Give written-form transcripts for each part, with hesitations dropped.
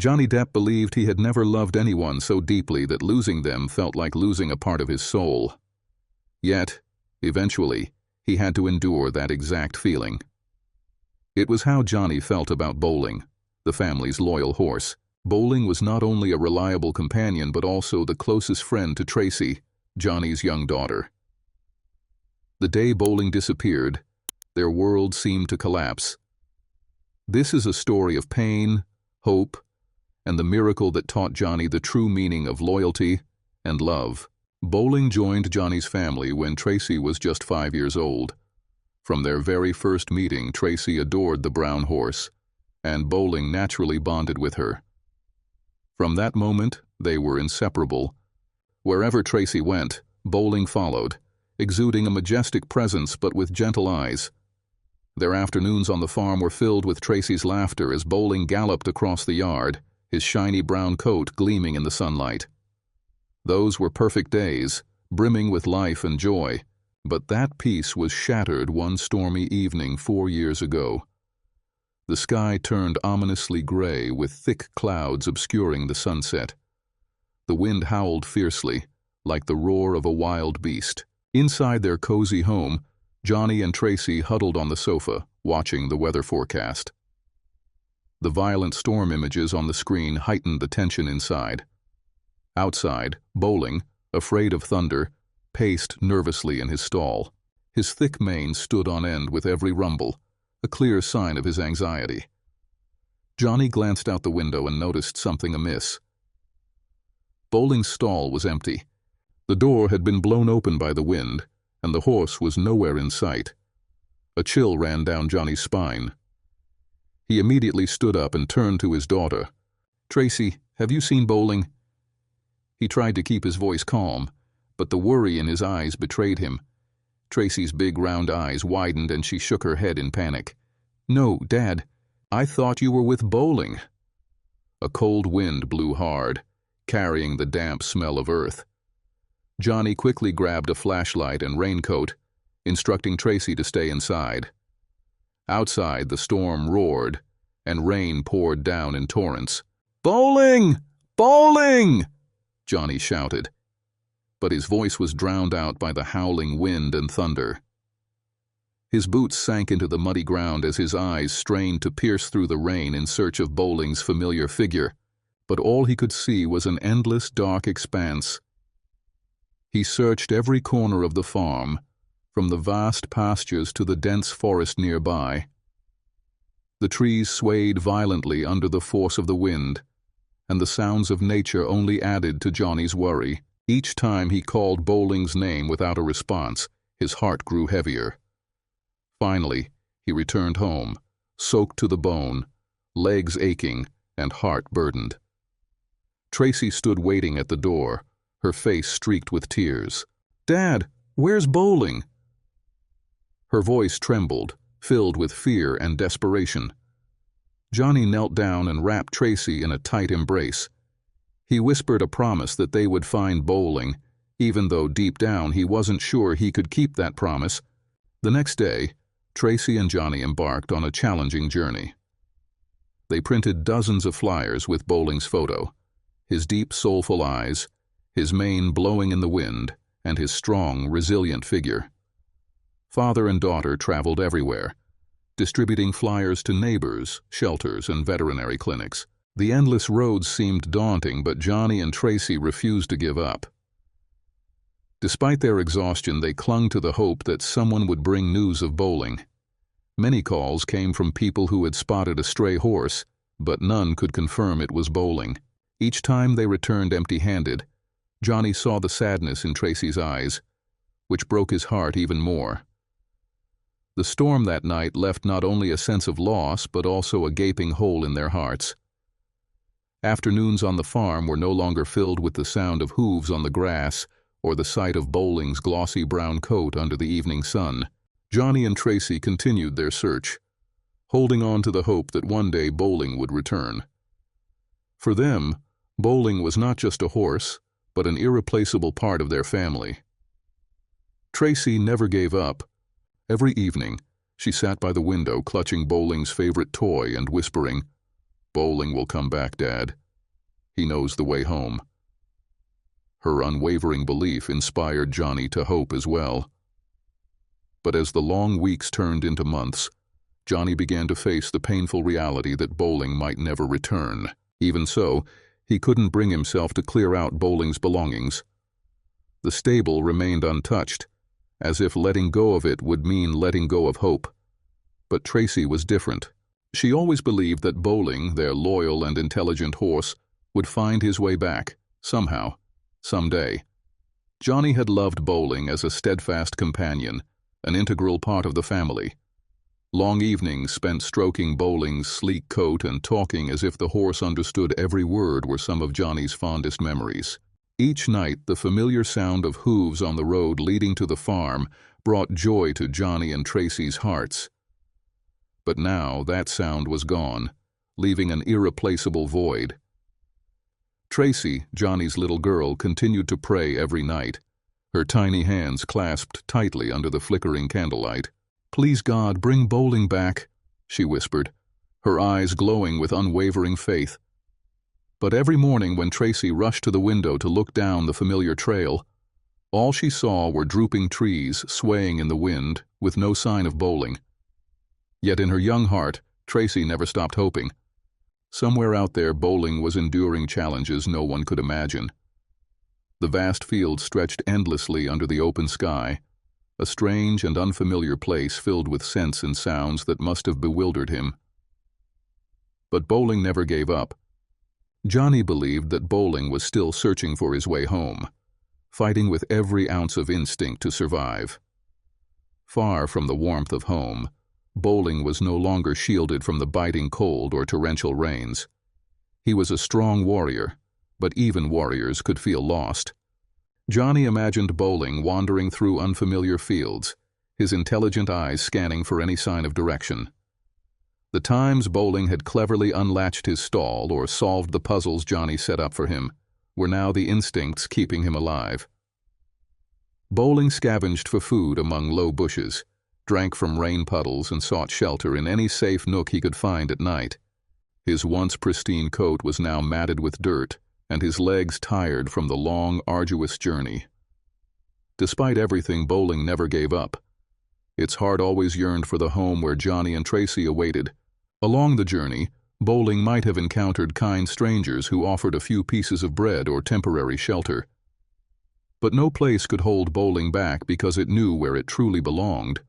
Johnny Depp believed he had never loved anyone so deeply that losing them felt like losing a part of his soul. Yet, eventually, he had to endure that exact feeling. It was how Johnny felt about Bowling, the family's loyal horse. Bowling was not only a reliable companion but also the closest friend to Tracy, Johnny's young daughter. The day Bowling disappeared, their world seemed to collapse. This is a story of pain, hope, and the miracle that taught Johnny the true meaning of loyalty and love. Bowling joined Johnny's family when Tracy was just 5 years old. From their very first meeting, Tracy adored the brown horse, and Bowling naturally bonded with her. From that moment, they were inseparable. Wherever Tracy went, Bowling followed, exuding a majestic presence but with gentle eyes. Their afternoons on the farm were filled with Tracy's laughter as Bowling galloped across the yard, his shiny brown coat gleaming in the sunlight. Those were perfect days, brimming with life and joy, but that peace was shattered one stormy evening 4 years ago. The sky turned ominously gray with thick clouds obscuring the sunset. The wind howled fiercely, like the roar of a wild beast. Inside their cozy home, Johnny and Tracy huddled on the sofa, watching the weather forecast. The violent storm images on the screen heightened the tension inside. Outside, Bowling, afraid of thunder, paced nervously in his stall. His thick mane stood on end with every rumble, a clear sign of his anxiety. Johnny glanced out the window and noticed something amiss. Bowling's stall was empty. The door had been blown open by the wind, and the horse was nowhere in sight. A chill ran down Johnny's spine. He immediately stood up and turned to his daughter. "Tracy, have you seen Bowling?" He tried to keep his voice calm, but the worry in his eyes betrayed him. Tracy's big round eyes widened and she shook her head in panic. "No, Dad. I thought you were with Bowling." A cold wind blew hard, carrying the damp smell of earth. Johnny quickly grabbed a flashlight and raincoat, instructing Tracy to stay inside. Outside, the storm roared, and rain poured down in torrents. "Bowling! Bowling!" Johnny shouted, but his voice was drowned out by the howling wind and thunder. His boots sank into the muddy ground as his eyes strained to pierce through the rain in search of Bowling's familiar figure, but all he could see was an endless dark expanse. He searched every corner of the farm, from the vast pastures to the dense forest nearby. The trees swayed violently under the force of the wind, and the sounds of nature only added to Johnny's worry. Each time he called Bowling's name without a response, his heart grew heavier. Finally, he returned home, soaked to the bone, legs aching and heart burdened. Tracy stood waiting at the door, her face streaked with tears. "Dad, where's Bowling?" Her voice trembled, filled with fear and desperation. Johnny knelt down and wrapped Tracy in a tight embrace. He whispered a promise that they would find Bowling, even though deep down he wasn't sure he could keep that promise. The next day, Tracy and Johnny embarked on a challenging journey. They printed dozens of flyers with Bowling's photo, his deep, soulful eyes, his mane blowing in the wind, and his strong, resilient figure. Father and daughter traveled everywhere, distributing flyers to neighbors, shelters, and veterinary clinics. The endless roads seemed daunting, but Johnny and Tracy refused to give up. Despite their exhaustion, they clung to the hope that someone would bring news of Bowling. Many calls came from people who had spotted a stray horse, but none could confirm it was Bowling. Each time they returned empty-handed, Johnny saw the sadness in Tracy's eyes, which broke his heart even more. The storm that night left not only a sense of loss, but also a gaping hole in their hearts. Afternoons on the farm were no longer filled with the sound of hooves on the grass or the sight of Bowling's glossy brown coat under the evening sun. Johnny and Tracy continued their search, holding on to the hope that one day Bowling would return. For them, Bowling was not just a horse, but an irreplaceable part of their family. Tracy never gave up. Every evening, she sat by the window clutching Bowling's favorite toy and whispering, "Bowling will come back, Dad. He knows the way home." Her unwavering belief inspired Johnny to hope as well. But as the long weeks turned into months, Johnny began to face the painful reality that Bowling might never return. Even so, he couldn't bring himself to clear out Bowling's belongings. The stable remained untouched, as if letting go of it would mean letting go of hope. But Tracy was different. She always believed that Bowling, their loyal and intelligent horse, would find his way back, somehow, someday. Johnny had loved Bowling as a steadfast companion, an integral part of the family. Long evenings spent stroking Bowling's sleek coat and talking as if the horse understood every word were some of Johnny's fondest memories. Each night, the familiar sound of hooves on the road leading to the farm brought joy to Johnny and Tracy's hearts. But now that sound was gone, leaving an irreplaceable void. Tracy, Johnny's little girl, continued to pray every night, her tiny hands clasped tightly under the flickering candlelight. "Please God, bring Bowling back," she whispered, her eyes glowing with unwavering faith. But every morning when Tracy rushed to the window to look down the familiar trail, all she saw were drooping trees swaying in the wind with no sign of Bowling. Yet in her young heart, Tracy never stopped hoping. Somewhere out there, Bowling was enduring challenges no one could imagine. The vast fields stretched endlessly under the open sky, a strange and unfamiliar place filled with scents and sounds that must have bewildered him. But Bowling never gave up. Johnny believed that Bowling was still searching for his way home, fighting with every ounce of instinct to survive. Far from the warmth of home, Bowling was no longer shielded from the biting cold or torrential rains. He was a strong warrior, but even warriors could feel lost. Johnny imagined Bowling wandering through unfamiliar fields, his intelligent eyes scanning for any sign of direction. The times Bowling had cleverly unlatched his stall or solved the puzzles Johnny set up for him were now the instincts keeping him alive. Bowling scavenged for food among low bushes, drank from rain puddles and sought shelter in any safe nook he could find at night. His once pristine coat was now matted with dirt, and his legs tired from the long, arduous journey. Despite everything, Bowling never gave up. Its heart always yearned for the home where Johnny and Tracy awaited. Along the journey, Bowling might have encountered kind strangers who offered a few pieces of bread or temporary shelter. But no place could hold Bowling back because it knew where it truly belonged.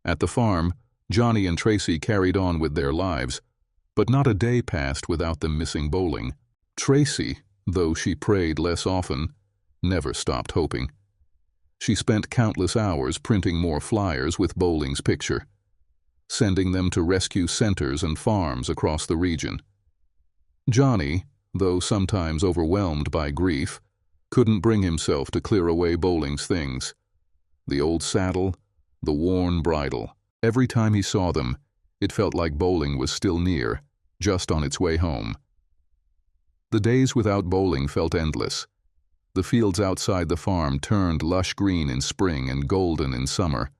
At the farm, Johnny and Tracy carried on with their lives, but not a day passed without them missing Bowling. Tracy, though she prayed less often, never stopped hoping. She spent countless hours printing more flyers with Bowling's picture, sending them to rescue centers and farms across the region. Johnny, though sometimes overwhelmed by grief, couldn't bring himself to clear away Bowling's things. The old saddle, the worn bridle. Every time he saw them, it felt like Bowling was still near, just on its way home. The days without Bowling felt endless. The fields outside the farm turned lush green in spring and golden in summer.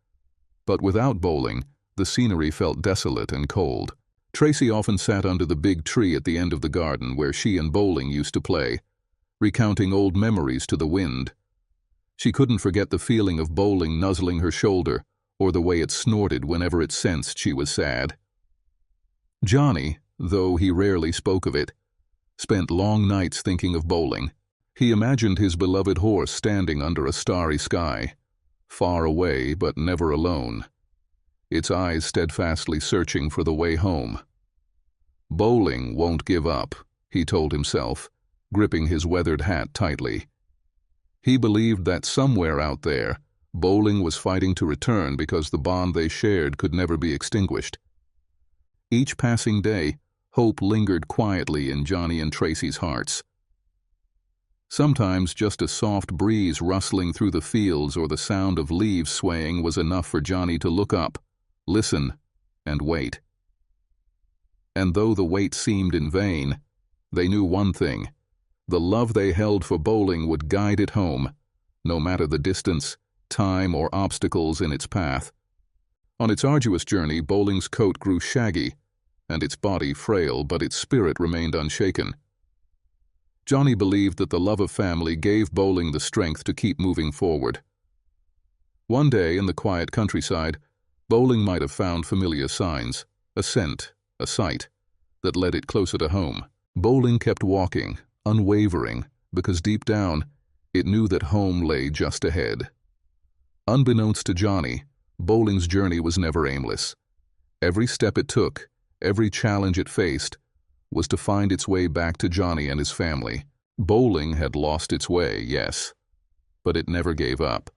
But without Bowling, the scenery felt desolate and cold. Tracy often sat under the big tree at the end of the garden where she and Bowling used to play, recounting old memories to the wind. She couldn't forget the feeling of Bowling nuzzling her shoulder, or the way it snorted whenever it sensed she was sad. Johnny, though he rarely spoke of it, spent long nights thinking of Bowling. He imagined his beloved horse standing under a starry sky, far away but never alone, its eyes steadfastly searching for the way home. Bowling won't give up, he told himself, gripping his weathered hat tightly. He believed that somewhere out there, Bowling was fighting to return because the bond they shared could never be extinguished. Each passing day, hope lingered quietly in Johnny and Tracy's hearts. Sometimes just a soft breeze rustling through the fields or the sound of leaves swaying was enough for Johnny to look up, listen, and wait. And though the wait seemed in vain, they knew one thing: the love they held for Bowling would guide it home, no matter the distance, time, or obstacles in its path. On its arduous journey, Bowling's coat grew shaggy, and its body frail, but its spirit remained unshaken. Johnny believed that the love of family gave bowling the strength to keep moving forward. One day in the quiet countryside, Bowling might have found familiar signs, a scent, a sight, that led it closer to home. Bowling kept walking, unwavering, because deep down, it knew that home lay just ahead. Unbeknownst to Johnny, Bowling's journey was never aimless. Every step it took, every challenge it faced, was to find its way back to Johnny and his family. Bowling had lost its way, yes, but it never gave up.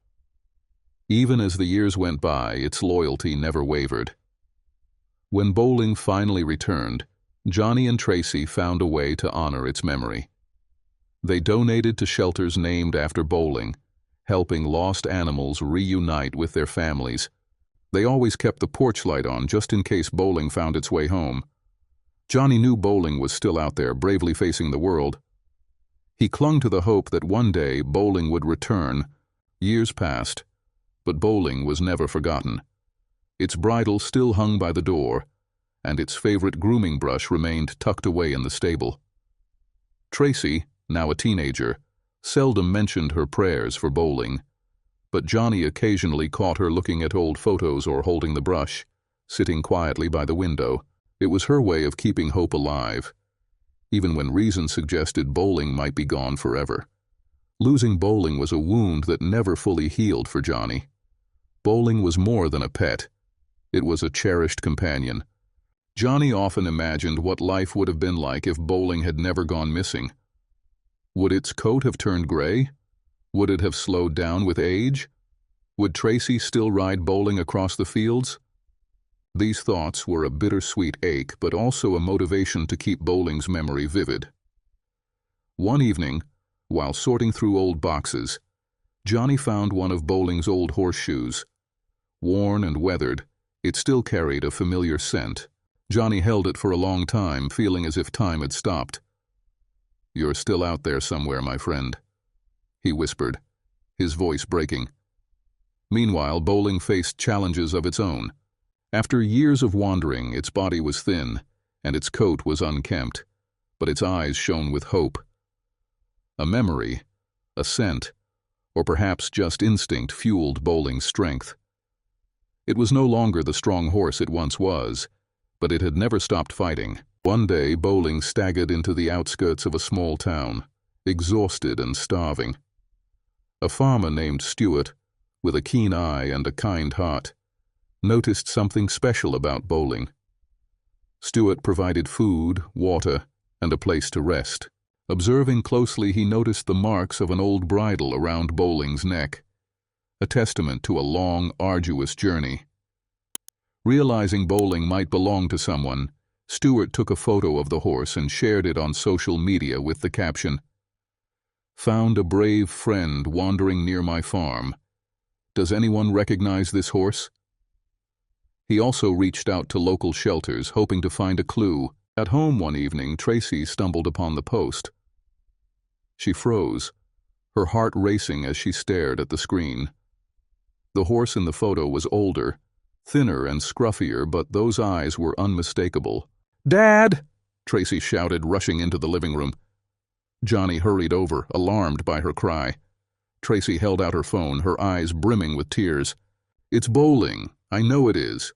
Even as the years went by, its loyalty never wavered. When Bowling finally returned, Johnny and Tracy found a way to honor its memory. They donated to shelters named after Bowling, helping lost animals reunite with their families. They always kept the porch light on just in case Bowling found its way home. Johnny knew Bowling was still out there, bravely facing the world. He clung to the hope that one day Bowling would return. Years passed, but Bowling was never forgotten. Its bridle still hung by the door, and its favorite grooming brush remained tucked away in the stable. Tracy, now a teenager, seldom mentioned her prayers for Bowling, but Johnny occasionally caught her looking at old photos or holding the brush, sitting quietly by the window. It was her way of keeping hope alive, even when reason suggested Bowling might be gone forever. Losing Bowling was a wound that never fully healed for Johnny. Bowling was more than a pet. It was a cherished companion. Johnny often imagined what life would have been like if Bowling had never gone missing. Would its coat have turned gray? Would it have slowed down with age? Would Tracy still ride Bowling across the fields? These thoughts were a bittersweet ache, but also a motivation to keep Bowling's memory vivid. One evening, while sorting through old boxes, Johnny found one of Bowling's old horseshoes. Worn and weathered, it still carried a familiar scent. Johnny held it for a long time, feeling as if time had stopped. "You're still out there somewhere, my friend," he whispered, his voice breaking. Meanwhile, Bowling faced challenges of its own. After years of wandering, its body was thin, and its coat was unkempt, but its eyes shone with hope. A memory, a scent, or perhaps just instinct fueled Bowling's strength. It was no longer the strong horse it once was, but it had never stopped fighting. One day, Bowling staggered into the outskirts of a small town, exhausted and starving. A farmer named Stuart, with a keen eye and a kind heart, noticed something special about Bowling. Stuart provided food, water, and a place to rest. Observing closely, he noticed the marks of an old bridle around Bowling's neck, a testament to a long, arduous journey. Realizing Bowling might belong to someone, Stuart took a photo of the horse and shared it on social media with the caption, "Found a brave friend wandering near my farm. Does anyone recognize this horse?" He also reached out to local shelters, hoping to find a clue. At home one evening, Tracy stumbled upon the post. She froze, her heart racing as she stared at the screen. The horse in the photo was older, thinner and scruffier, but those eyes were unmistakable. "Dad!" Tracy shouted, rushing into the living room. Johnny hurried over, alarmed by her cry. Tracy held out her phone, her eyes brimming with tears. "It's Bowling. I know it is."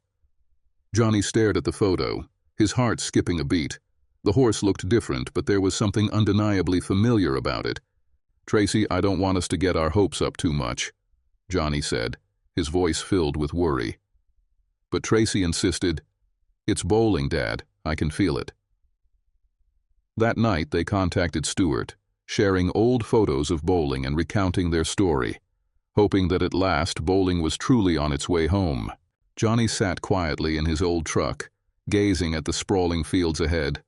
Johnny stared at the photo, his heart skipping a beat. The horse looked different, but there was something undeniably familiar about it. "Tracy, I don't want us to get our hopes up too much," Johnny said, his voice filled with worry. But Tracy insisted, "It's Bowling, Dad. I can feel it." That night they contacted Stuart, sharing old photos of Bowling and recounting their story, hoping that at last Bowling was truly on its way home. Johnny sat quietly in his old truck, gazing at the sprawling fields ahead.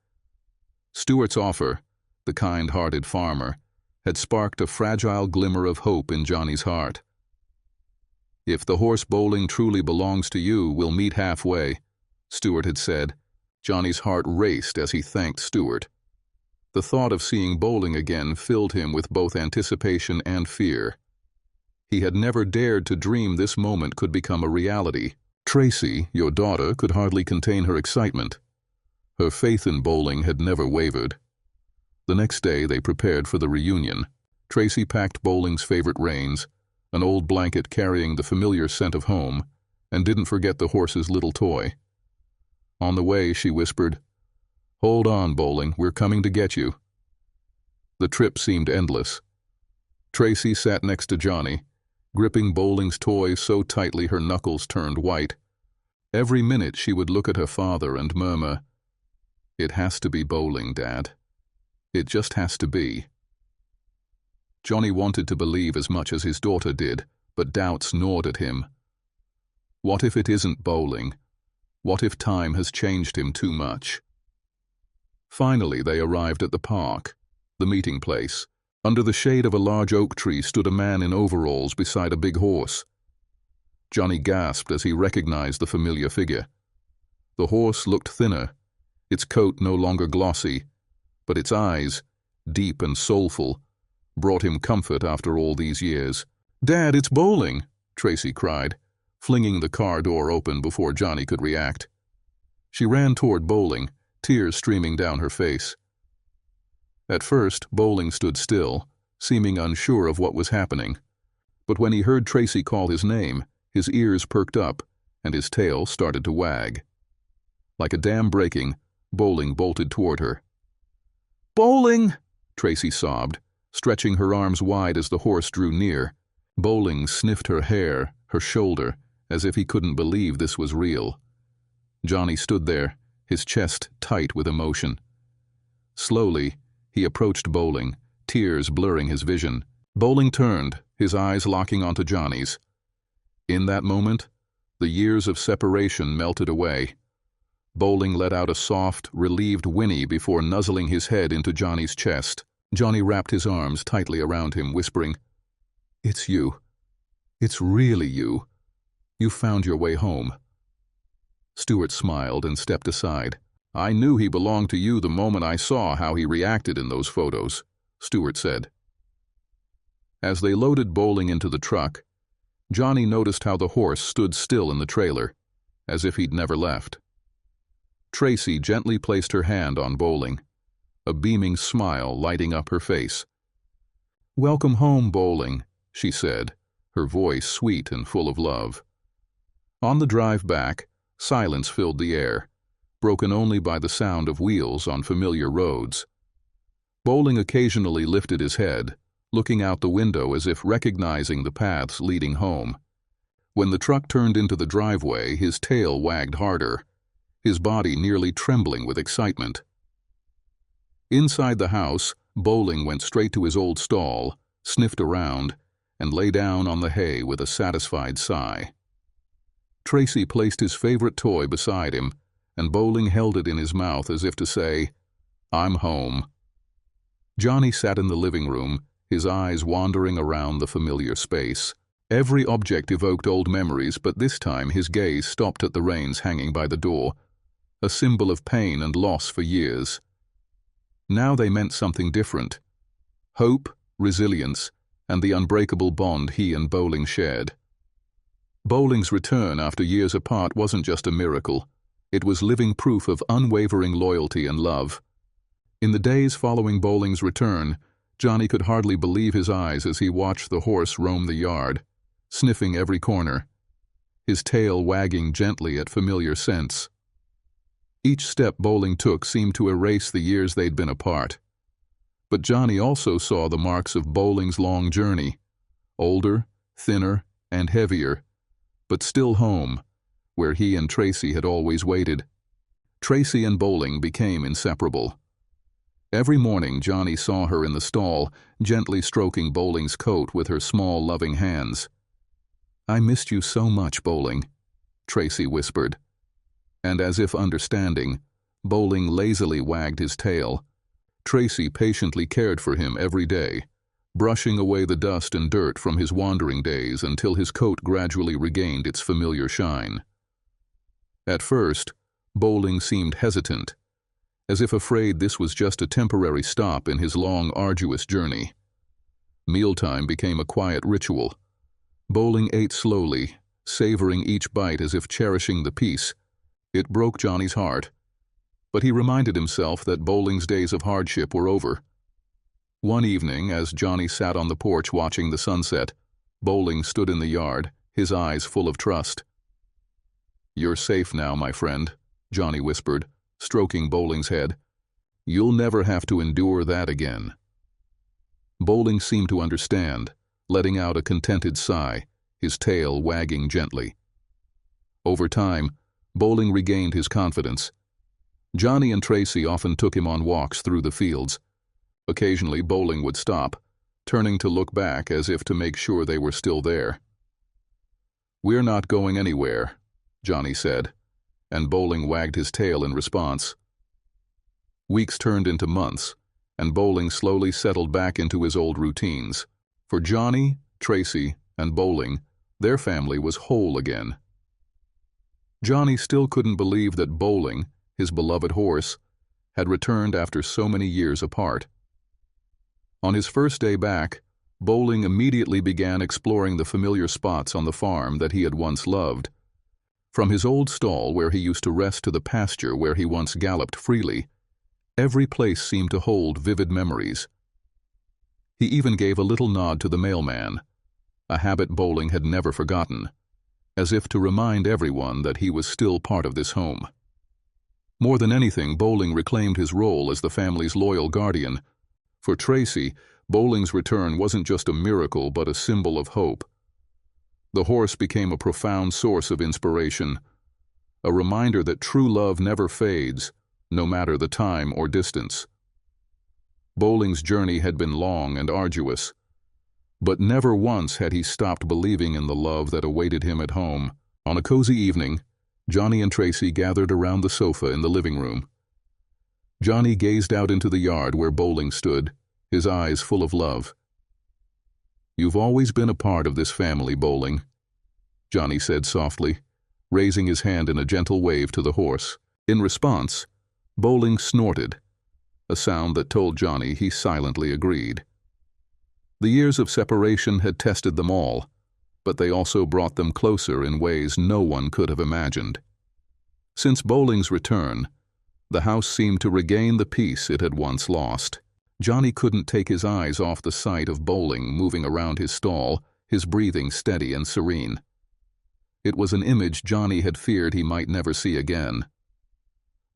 Stuart's offer, the kind-hearted farmer, had sparked a fragile glimmer of hope in Johnny's heart. "If the horse Bowling truly belongs to you, we'll meet halfway," Stuart had said. Johnny's heart raced as he thanked Stuart. The thought of seeing Bowling again filled him with both anticipation and fear. He had never dared to dream this moment could become a reality. Tracy, your daughter, could hardly contain her excitement. Her faith in bowling had never wavered. The next day they prepared for the reunion. Tracy packed Bowling's favorite reins, an old blanket carrying the familiar scent of home, and didn't forget the horse's little toy. On the way, she whispered, "Hold on, Bowling, we're coming to get you." The trip seemed endless. Tracy sat next to Johnny, gripping Bowling's toy so tightly her knuckles turned white. Every minute she would look at her father and murmur, "It has to be Bowling, Dad. It just has to be." Johnny wanted to believe as much as his daughter did, but doubts gnawed at him. What if it isn't Bowling? What if time has changed him too much? Finally, they arrived at the park, the meeting place. Under the shade of a large oak tree stood a man in overalls beside a big horse. Johnny gasped as he recognized the familiar figure. The horse looked thinner, its coat no longer glossy, but its eyes, deep and soulful, brought him comfort after all these years. "Dad, it's Bowling!" Tracy cried, flinging the car door open before Johnny could react. She ran toward Bowling, tears streaming down her face. At first, Bowling stood still, seeming unsure of what was happening. But when he heard Tracy call his name, his ears perked up, and his tail started to wag. Like a dam breaking, Bowling bolted toward her. "Bowling!" Tracy sobbed, stretching her arms wide as the horse drew near. Bowling sniffed her hair, her shoulder, as if he couldn't believe this was real. Johnny stood there, his chest tight with emotion. Slowly, he approached Bowling, tears blurring his vision. Bowling turned, his eyes locking onto Johnny's. In that moment, the years of separation melted away. Bowling let out a soft, relieved whinny before nuzzling his head into Johnny's chest. Johnny wrapped his arms tightly around him, whispering, "It's you. It's really you. You found your way home." Stuart smiled and stepped aside. "I knew he belonged to you the moment I saw how he reacted in those photos," Stuart said. As they loaded Bowling into the truck, Johnny noticed how the horse stood still in the trailer, as if he'd never left. Tracy gently placed her hand on Bowling, a beaming smile lighting up her face. "Welcome home, Bowling," she said, her voice sweet and full of love. On the drive back, silence filled the air, broken only by the sound of wheels on familiar roads. Bowling occasionally lifted his head, looking out the window as if recognizing the paths leading home. When the truck turned into the driveway, his tail wagged harder, his body nearly trembling with excitement. Inside the house, Bowling went straight to his old stall, sniffed around, and lay down on the hay with a satisfied sigh. Tracy placed his favorite toy beside him, and Bowling held it in his mouth as if to say, "I'm home." Johnny sat in the living room, his eyes wandering around the familiar space. Every object evoked old memories, but this time his gaze stopped at the reins hanging by the door, a symbol of pain and loss for years. Now they meant something different: hope, resilience, and the unbreakable bond he and Bowling shared. Bowling's return after years apart wasn't just a miracle. It was living proof of unwavering loyalty and love. In the days following Bowling's return, Johnny could hardly believe his eyes as he watched the horse roam the yard, sniffing every corner, his tail wagging gently at familiar scents. Each step Bowling took seemed to erase the years they'd been apart. But Johnny also saw the marks of Bowling's long journey, older, thinner, and heavier, but still home, where he and Tracy had always waited. Tracy and Bowling became inseparable. Every morning Johnny saw her in the stall, gently stroking Bowling's coat with her small, loving hands. "I missed you so much, Bowling," Tracy whispered. And as if understanding, Bowling lazily wagged his tail. Tracy patiently cared for him every day, brushing away the dust and dirt from his wandering days until his coat gradually regained its familiar shine. At first, Bowling seemed hesitant, as if afraid this was just a temporary stop in his long, arduous journey. Mealtime became a quiet ritual. Bowling ate slowly, savoring each bite as if cherishing the peace. It broke Johnny's heart. But he reminded himself that bowling's days of hardship were over. One evening, as Johnny sat on the porch watching the sunset, Bowling stood in the yard, his eyes full of trust. "You're safe now, my friend," Johnny whispered, stroking Bowling's head. "You'll never have to endure that again." Bowling seemed to understand, letting out a contented sigh, his tail wagging gently. Over time, Bowling regained his confidence. Johnny and Tracy often took him on walks through the fields. Occasionally, Bowling would stop, turning to look back as if to make sure they were still there. "We're not going anywhere," Johnny said, and Bowling wagged his tail in response. Weeks turned into months, and Bowling slowly settled back into his old routines. For Johnny, Tracy, and Bowling, their family was whole again. Johnny still couldn't believe that Bowling, his beloved horse, had returned after so many years apart. On his first day back, Bowling immediately began exploring the familiar spots on the farm that he had once loved. From his old stall where he used to rest to the pasture where he once galloped freely, every place seemed to hold vivid memories. He even gave a little nod to the mailman, a habit Bowling had never forgotten, as if to remind everyone that he was still part of this home. More than anything, Bowling reclaimed his role as the family's loyal guardian. For Tracy, Bowling's return wasn't just a miracle but a symbol of hope. The horse became a profound source of inspiration, a reminder that true love never fades, no matter the time or distance. Bowling's journey had been long and arduous, but never once had he stopped believing in the love that awaited him at home. On a cozy evening, Johnny and Tracy gathered around the sofa in the living room. Johnny gazed out into the yard where Bowling stood, his eyes full of love. "You've always been a part of this family, Bowling," Johnny said softly, raising his hand in a gentle wave to the horse. In response, Bowling snorted, a sound that told Johnny he silently agreed. The years of separation had tested them all, but they also brought them closer in ways no one could have imagined. Since Bowling's return, the house seemed to regain the peace it had once lost. Johnny couldn't take his eyes off the sight of Bowling moving around his stall, his breathing steady and serene. It was an image Johnny had feared he might never see again.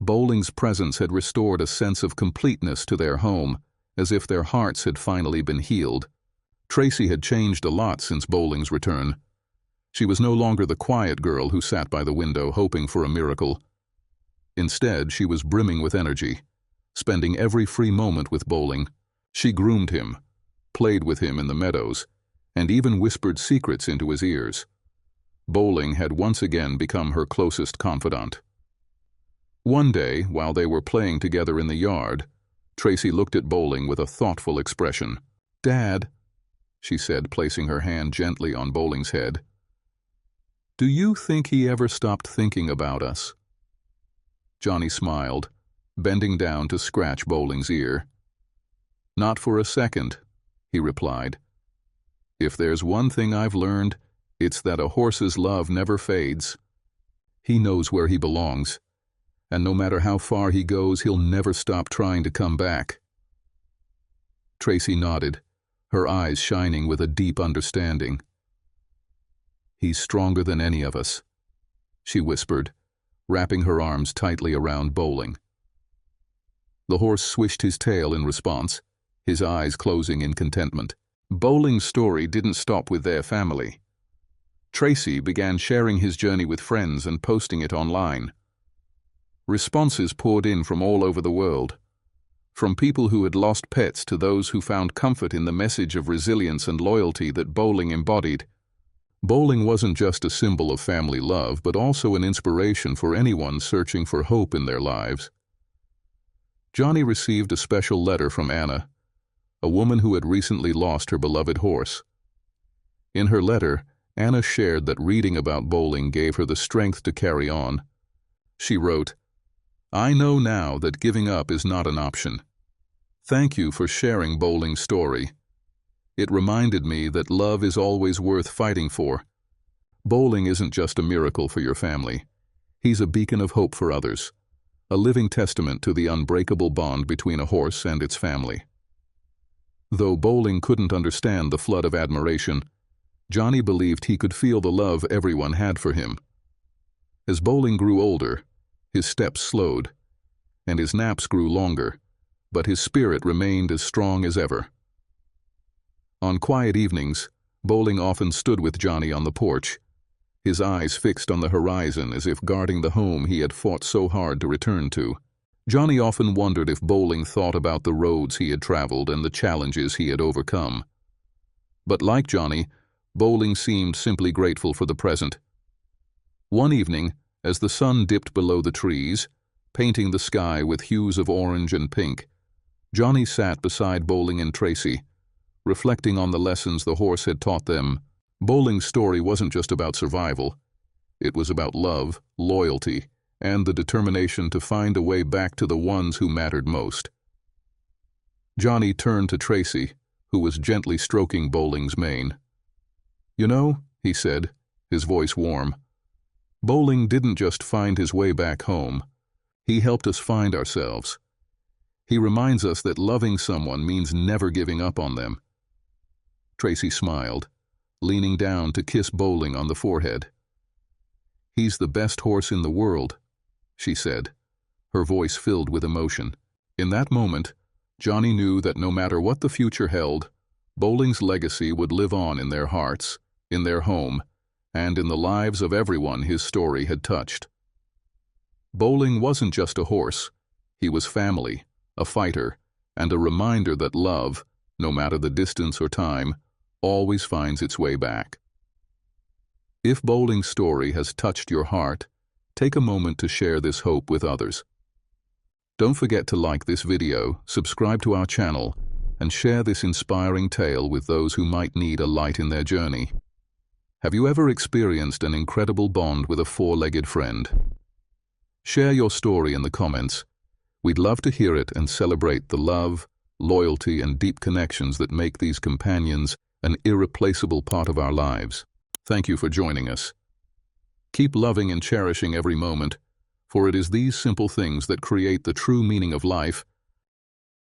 Bowling's presence had restored a sense of completeness to their home, as if their hearts had finally been healed. Tracy had changed a lot since Bowling's return. She was no longer the quiet girl who sat by the window hoping for a miracle. Instead, she was brimming with energy, spending every free moment with Bowling. She groomed him, played with him in the meadows, and even whispered secrets into his ears. Bowling had once again become her closest confidant. One day, while they were playing together in the yard, Tracy looked at Bowling with a thoughtful expression. "Dad," she said, placing her hand gently on Bowling's head, "do you think he ever stopped thinking about us?" Johnny smiled, bending down to scratch Bowling's ear. "Not for a second," he replied. "If there's one thing I've learned, it's that a horse's love never fades. He knows where he belongs, and no matter how far he goes, he'll never stop trying to come back." Tracy nodded, her eyes shining with a deep understanding. "He's stronger than any of us," she whispered, wrapping her arms tightly around Bowling. The horse swished his tail in response, his eyes closing in contentment. Bowling's story didn't stop with their family. Tracy began sharing his journey with friends and posting it online. Responses poured in from all over the world, from people who had lost pets to those who found comfort in the message of resilience and loyalty that Bowling embodied. Bowling wasn't just a symbol of family love, but also an inspiration for anyone searching for hope in their lives. Johnny received a special letter from Anna, a woman who had recently lost her beloved horse. In her letter, Anna shared that reading about Bowling gave her the strength to carry on. She wrote, "I know now that giving up is not an option. Thank you for sharing Bowling's story. It reminded me that love is always worth fighting for. Bowling isn't just a miracle for your family. He's a beacon of hope for others, a living testament to the unbreakable bond between a horse and its family. Though Bowling couldn't understand the flood of admiration, Johnny believed he could feel the love everyone had for him. As Bowling grew older, his steps slowed, and his naps grew longer, but his spirit remained as strong as ever. On quiet evenings, Bowling often stood with Johnny on the porch, his eyes fixed on the horizon as if guarding the home he had fought so hard to return to. Johnny often wondered if Bowling thought about the roads he had traveled and the challenges he had overcome. But like Johnny, Bowling seemed simply grateful for the present. One evening, as the sun dipped below the trees, painting the sky with hues of orange and pink, Johnny sat beside Bowling and Tracy, reflecting on the lessons the horse had taught them. Bowling's story wasn't just about survival. It was about love, loyalty, and the determination to find a way back to the ones who mattered most. Johnny turned to Tracy, who was gently stroking Bowling's mane. "You know," he said, his voice warm, "Bowling didn't just find his way back home. He helped us find ourselves. He reminds us that loving someone means never giving up on them." Tracy smiled, leaning down to kiss Bowling on the forehead. "He's the best horse in the world," she said, her voice filled with emotion. In that moment, Johnny knew that no matter what the future held, Bowling's legacy would live on in their hearts, in their home, and in the lives of everyone his story had touched. Bowling wasn't just a horse. He was family, a fighter, and a reminder that love, no matter the distance or time, always finds its way back. If Bowling's story has touched your heart, take a moment to share this hope with others. Don't forget to like this video, subscribe to our channel, and share this inspiring tale with those who might need a light in their journey. Have you ever experienced an incredible bond with a four-legged friend? Share your story in the comments. We'd love to hear it and celebrate the love, loyalty, and deep connections that make these companions an irreplaceable part of our lives. Thank you for joining us. Keep loving and cherishing every moment, for it is these simple things that create the true meaning of life